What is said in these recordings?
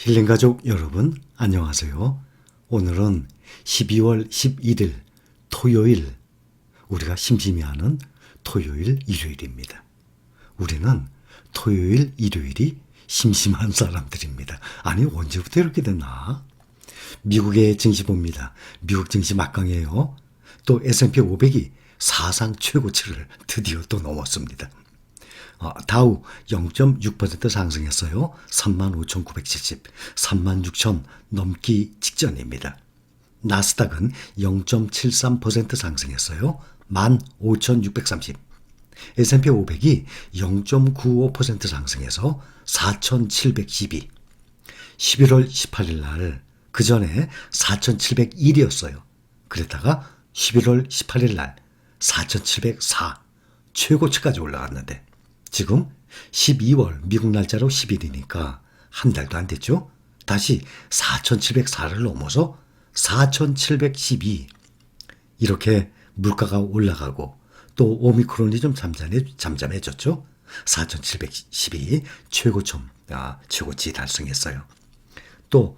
힐링가족 여러분 안녕하세요. 오늘은 12월 11일 토요일, 우리가 심심히 하는 토요일 일요일입니다. 우리는 토요일 일요일이 심심한 사람들입니다. 아니 언제부터 이렇게 됐나? 미국의 증시 봅니다. 미국 증시 막강해요. 또 S&P 500이 사상 최고치를 드디어 또 넘었습니다. 다우 0.6% 상승했어요. 35,970, 36,000 넘기 직전입니다. 나스닥은 0.73% 상승했어요. 15,630. S&P 500이 0.95% 상승해서 4,712. 11월 18일 날 그 전에 4,701이었어요. 그랬다가 11월 18일 날 4,704 최고치까지 올라갔는데 지금 12월 미국 날짜로 10일이니까 한 달도 안 됐죠? 다시 4,704를 넘어서 4,712 이렇게 물가가 올라가고 또 오미크론이 좀 잠잠해졌죠? 4,712 최고치 달성했어요. 또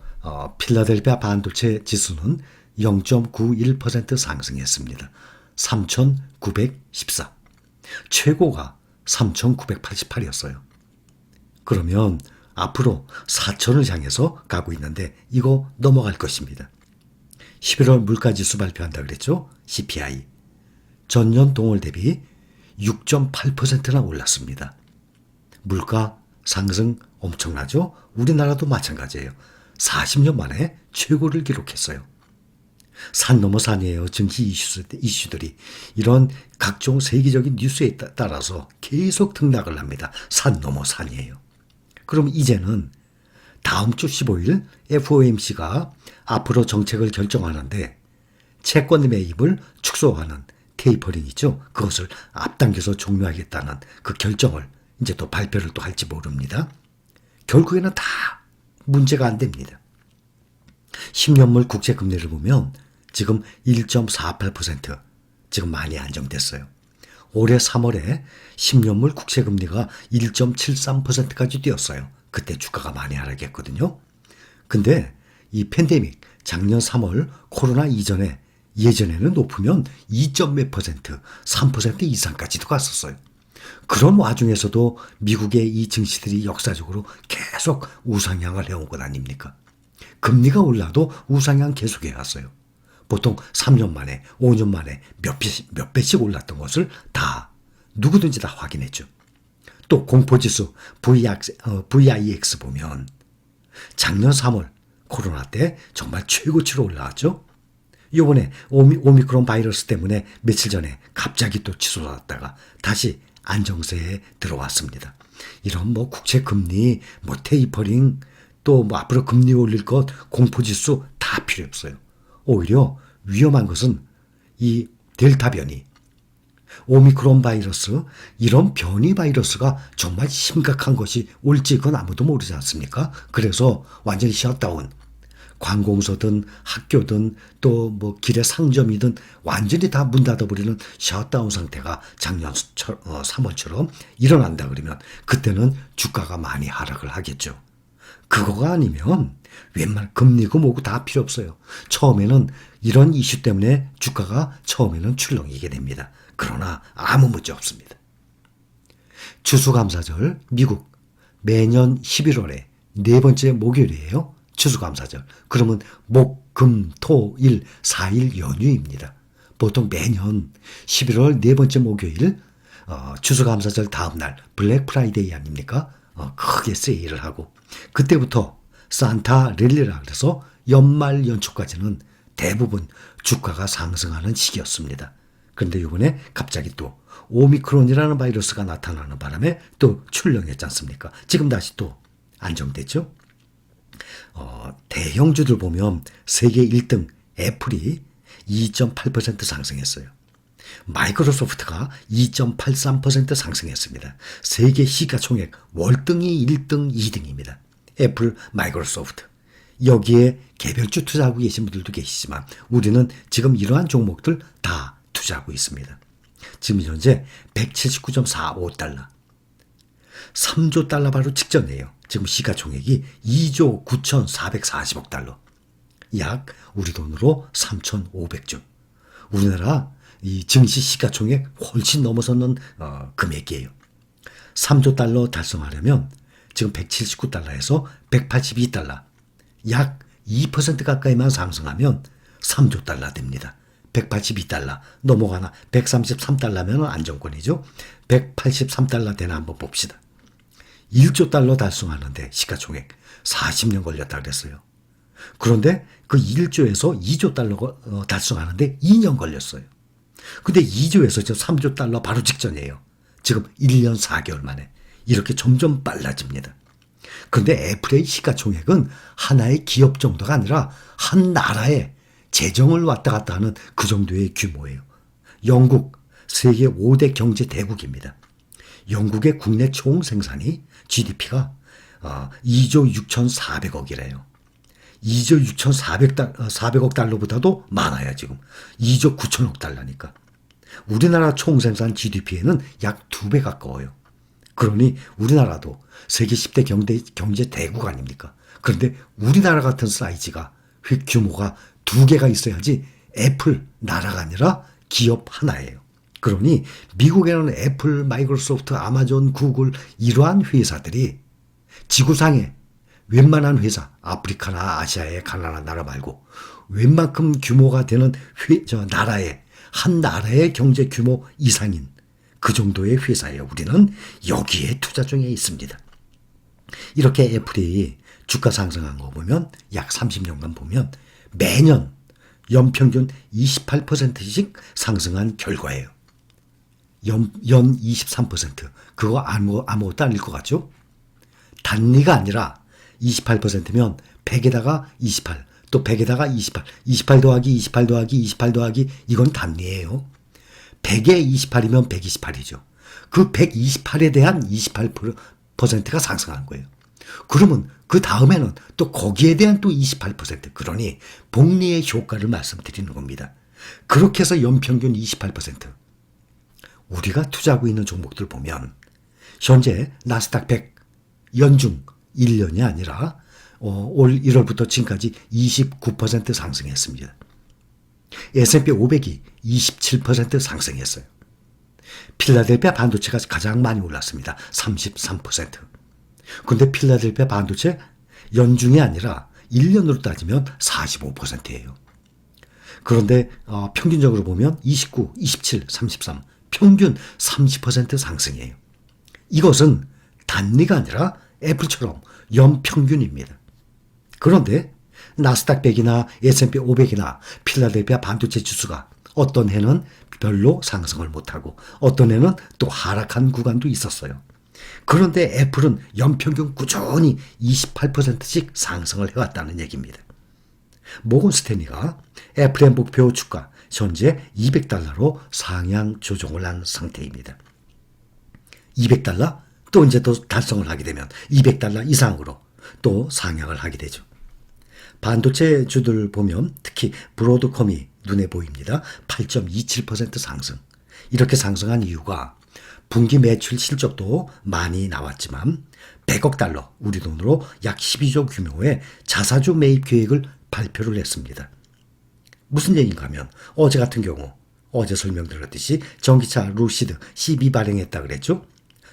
필라델피아 반도체 지수는 0.91% 상승했습니다. 3,914. 최고가 3,988이었어요. 그러면 앞으로 4,000을 향해서 가고 있는데 이거 넘어갈 것입니다. 11월 물가지수 발표한다 그랬죠? CPI. 전년 동월 대비 6.8%나 올랐습니다. 물가 상승 엄청나죠? 우리나라도 마찬가지예요. 40년 만에 최고를 기록했어요. 산 넘어 산이에요. 증시 이슈들이. 이런 각종 세계적인 뉴스에 따라서 계속 등락을 합니다. 산 넘어 산이에요. 그럼 이제는 다음 주 15일 FOMC가 앞으로 정책을 결정하는데 채권 매입을 축소하는 테이퍼링 있죠. 그것을 앞당겨서 종료하겠다는 그 결정을 이제 또 발표를 또 할지 모릅니다. 결국에는 다 문제가 안 됩니다. 10년물 국채금리를 보면 지금 1.48% 지금 많이 안정됐어요. 올해 3월에 10년물 국채금리가 1.73%까지 뛰었어요. 그때 주가가 많이 하락했거든요. 근데 이 팬데믹 작년 3월 코로나 이전에 예전에는 높으면 2몇 %, 3% 이상까지도 갔었어요. 그런 와중에서도 미국의 이 증시들이 역사적으로 계속 우상향을 해온 것 아닙니까? 금리가 올라도 우상향 계속해 왔어요. 보통 3년 만에, 5년 만에 몇 배씩 올랐던 것을 다 누구든지 다 확인했죠. 또 공포지수 VIX 보면 작년 3월 코로나 때 정말 최고치로 올라왔죠. 이번에 오미크론 바이러스 때문에 며칠 전에 갑자기 또 치솟았다가 다시 안정세에 들어왔습니다. 이런 국채 금리, 테이퍼링, 또 앞으로 금리 올릴 것, 공포지수 다 필요 없어요. 오히려 위험한 것은 이 델타 변이, 오미크론 바이러스, 이런 변이 바이러스가 정말 심각한 것이 올지 그건 아무도 모르지 않습니까? 그래서 완전히 셧다운, 관공서든 학교든 또 길의 상점이든 완전히 다 문 닫아버리는 셧다운 상태가 작년 3월처럼 일어난다 그러면 그때는 주가가 많이 하락을 하겠죠. 그거가 아니면 웬만한 금리고 뭐고 다 필요 없어요. 처음에는 이런 이슈 때문에 주가가 처음에는 출렁이게 됩니다. 그러나 아무 문제 없습니다. 추수감사절 미국 매년 11월에 네 번째 목요일이에요. 추수감사절. 그러면 목, 금, 토, 일 4일 연휴입니다. 보통 매년 11월 네 번째 목요일 추수감사절 다음 날 블랙 프라이데이 아닙니까? 크게 세일을 하고 그때부터 산타 랠리라 그래서 연말 연초까지는 대부분 주가가 상승하는 시기였습니다. 그런데 이번에 갑자기 또 오미크론이라는 바이러스가 나타나는 바람에 또 출렁했지 않습니까? 지금 다시 또 안정됐죠? 대형주들 보면 세계 1등 애플이 2.8% 상승했어요. 마이크로소프트가 2.83% 상승했습니다. 세계 시가총액 월등히 1등, 2등입니다. 애플, 마이크로소프트. 여기에 개별주 투자하고 계신 분들도 계시지만 우리는 지금 이러한 종목들 다 투자하고 있습니다. 지금 현재 179.45달러. 3조 달러 바로 직전이에요. 지금 시가총액이 2조 9,440억 달러. 약 우리 돈으로 3,500조. 우리나라 이 증시 시가총액 훨씬 넘어서는 금액이에요. 3조 달러 달성하려면 지금 179달러에서 182달러, 약 2% 가까이만 상승하면 3조 달러 됩니다. 182달러 넘어가나 133달러면 안정권이죠. 183달러 되나 한번 봅시다. 1조 달러 달성하는데 시가총액 40년 걸렸다 그랬어요. 그런데 그 1조에서 2조 달러 달성하는데 2년 걸렸어요. 근데 2조에서 3조 달러 바로 직전이에요. 지금 1년 4개월 만에. 이렇게 점점 빨라집니다. 그런데 애플의 시가총액은 하나의 기업 정도가 아니라 한 나라의 재정을 왔다 갔다 하는 그 정도의 규모예요. 영국, 세계 5대 경제 대국입니다. 영국의 국내 총 생산이 GDP가 2조 6,400억이래요. 2조 6,400억 달러보다도 많아요, 지금. 2조 9천억 달러니까. 우리나라 총 생산 GDP에는 약 2배 가까워요. 그러니 우리나라도 세계 10대 경제 대국 아닙니까? 그런데 우리나라 같은 사이즈가 규모가 2개가 있어야지 애플 나라가 아니라 기업 하나예요. 그러니 미국에는 애플, 마이크로소프트, 아마존, 구글 이러한 회사들이 지구상에 웬만한 회사, 아프리카나 아시아의 가난한 나라 말고 웬만큼 규모가 되는 나라의 한 나라의 경제 규모 이상인 그 정도의 회사예요. 우리는 여기에 투자 중에 있습니다. 이렇게 애플이 주가 상승한 거 보면 약 30년간 보면 매년 연평균 28%씩 상승한 결과예요. 연 23%. 그거 아무것도 아닐 것 같죠? 단위가 아니라 28%면 100에다가 28, 또 100에다가 28, 28 더하기 28 더하기 28 더하기 이건 단위예요. 100에 28이면 128이죠. 그 128에 대한 28%가 상승한 거예요. 그러면 그 다음에는 또 거기에 대한 또 28%. 그러니 복리의 효과를 말씀드리는 겁니다. 그렇게 해서 연평균 28%. 우리가 투자하고 있는 종목들 보면 현재 나스닥 100 연중 1년이 아니라 올 1월부터 지금까지 29% 상승했습니다. S&P 500이 27% 상승했어요. 필라델피아 반도체가 가장 많이 올랐습니다. 33%. 그런데 필라델피아 반도체 연중이 아니라 1년으로 따지면 45%예요. 그런데 평균적으로 보면 29, 27, 33 평균 30% 상승이에요. 이것은 단위가 아니라 애플처럼 연평균입니다. 그런데 나스닥 100이나 S&P 500이나 필라델피아 반도체 지수가 어떤 해는 별로 상승을 못하고 어떤 해는 또 하락한 구간도 있었어요. 그런데 애플은 연평균 꾸준히 28%씩 상승을 해왔다는 얘기입니다. 모건 스탠리가 애플의 목표 주가 현재 200달러로 상향 조정을 한 상태입니다. 200달러? 또 이제 또 달성을 하게 되면 200달러 이상으로 또 상향을 하게 되죠. 반도체 주들 보면 특히 브로드컴이 눈에 보입니다. 8.27% 상승. 이렇게 상승한 이유가 분기 매출 실적도 많이 나왔지만 100억 달러, 우리 돈으로 약 12조 규모의 자사주 매입 계획을 발표를 했습니다. 무슨 얘기인가 하면 어제 같은 경우 어제 설명드렸듯이 전기차 루시드 12 발행했다 그랬죠.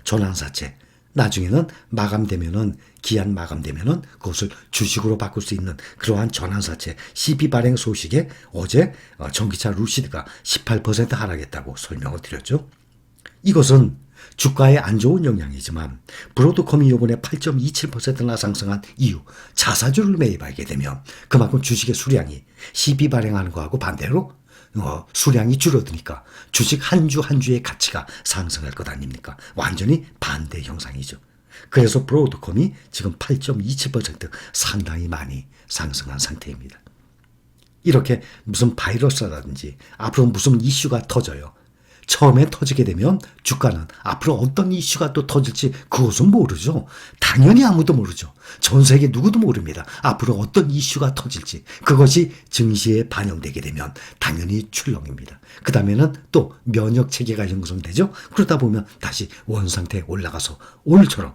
전환사채. 나중에는 마감되면은 기한 마감되면은 그것을 주식으로 바꿀 수 있는 그러한 전환사채 12 발행 소식에 어제 전기차 루시드가 18% 하락했다고 설명을 드렸죠. 이것은 주가에 안 좋은 영향이지만 브로드컴이 이번에 8.27%나 상승한 이유 자사주를 매입하게 되면 그만큼 주식의 수량이 12 발행하는 거하고 반대로 수량이 줄어드니까 주식 한 주 한 주의 가치가 상승할 것 아닙니까? 완전히 반대 형상이죠. 그래서 브로드컴이 지금 8.27% 상당히 많이 상승한 상태입니다. 이렇게 무슨 바이러스라든지 앞으로 무슨 이슈가 터져요. 처음에 터지게 되면 주가는 앞으로 어떤 이슈가 또 터질지 그것은 모르죠. 당연히 아무도 모르죠. 전 세계 누구도 모릅니다. 앞으로 어떤 이슈가 터질지 그것이 증시에 반영되게 되면 당연히 출렁입니다. 그 다음에는 또 면역체계가 형성되죠. 그러다 보면 다시 원상태에 올라가서 오늘처럼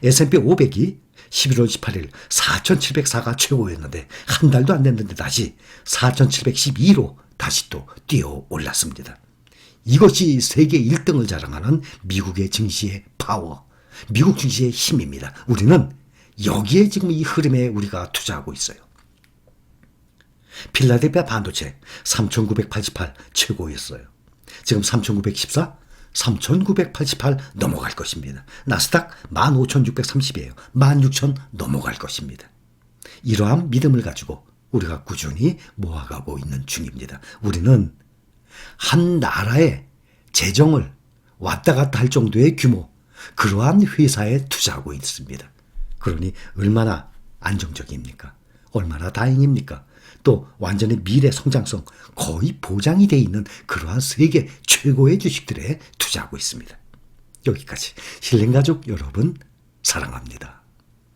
S&P 500이 11월 18일 4,704가 최고였는데 한 달도 안 됐는데 다시 4,712로 다시 또 뛰어 올랐습니다. 이것이 세계 1등을 자랑하는 미국의 증시의 파워, 미국 증시의 힘입니다. 우리는 여기에 지금 이 흐름에 우리가 투자하고 있어요. 필라델피아 반도체 3,988 최고였어요. 지금 3,914, 3,988 넘어갈 것입니다. 나스닥 15,630이에요. 16,000 넘어갈 것입니다. 이러한 믿음을 가지고 우리가 꾸준히 모아가고 있는 중입니다. 우리는 한 나라의 재정을 왔다 갔다 할 정도의 규모, 그러한 회사에 투자하고 있습니다. 그러니 얼마나 안정적입니까? 얼마나 다행입니까? 또 완전히 미래 성장성 거의 보장이 돼 있는 그러한 세계 최고의 주식들에 투자하고 있습니다. 여기까지 힐링가족 여러분 사랑합니다.